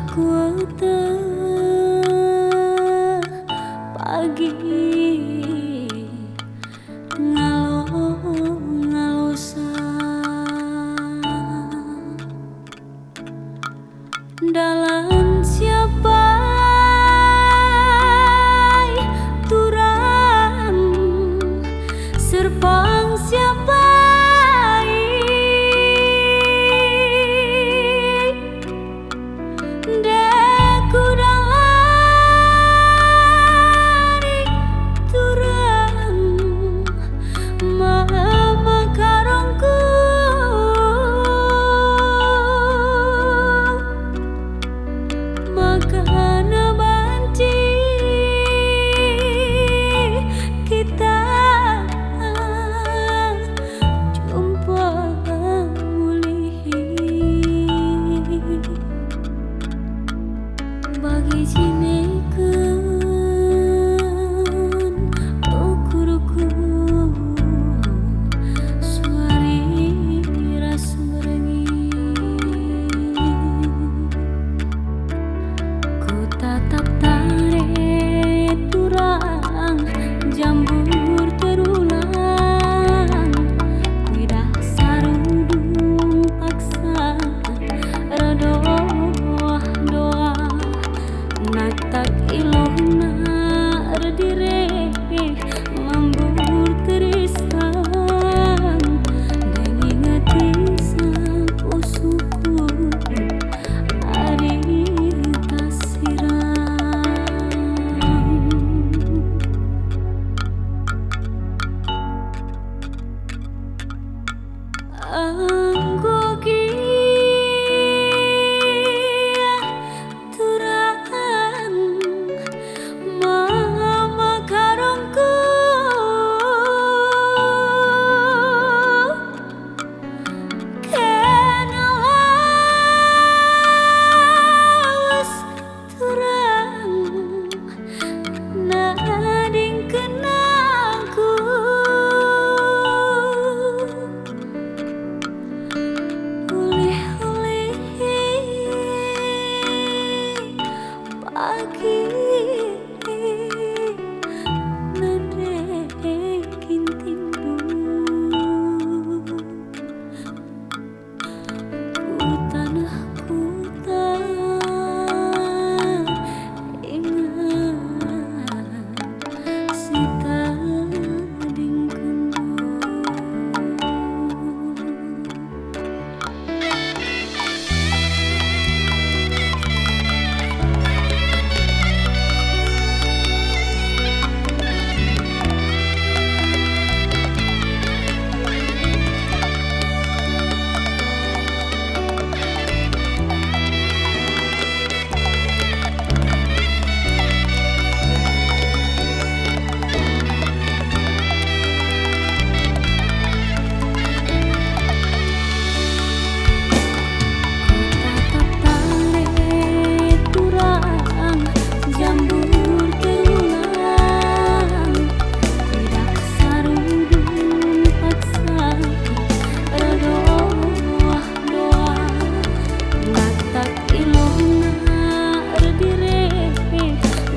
kuota pagi ngalosa dalam siapa turang serpang siapa deku dalari turang mama karongku makana banci kita jumpa mulih bagi jinekeun ukuruku suari ras merengi ku tatap tarik turang jambur terulang kuidah sarudung paksa Erdoah Doah natak ilona erdire membur terisan dengi ngetisan usuku ari tasiram anggo kia turang mama karongku kenalas turang nading kenangku oleh-oleh pagi nade Ginting ku tanahku tak ingat si tading kendu. Tatap tarik turang jambur terulang kuidah sarudung paksa Erdoah Doah natak ilona erdire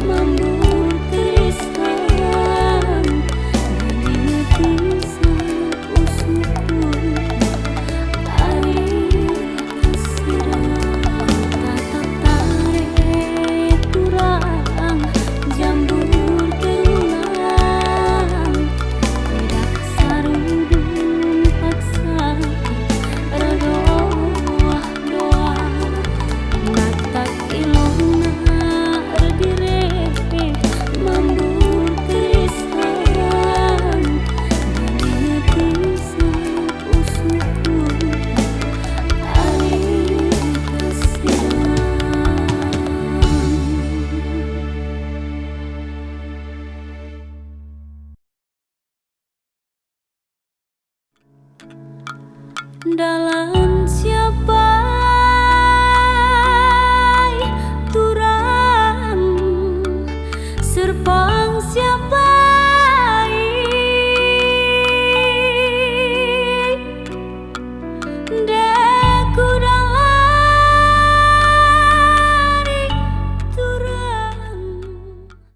membur terisan dengi ngetisan usuku ari tasiram tatap tarik turang jambur terulang kuidah sarudung paksa Erdoah Doah natak ilona erdire membur terisan dengi ngetisan usuku ari tasiram dalam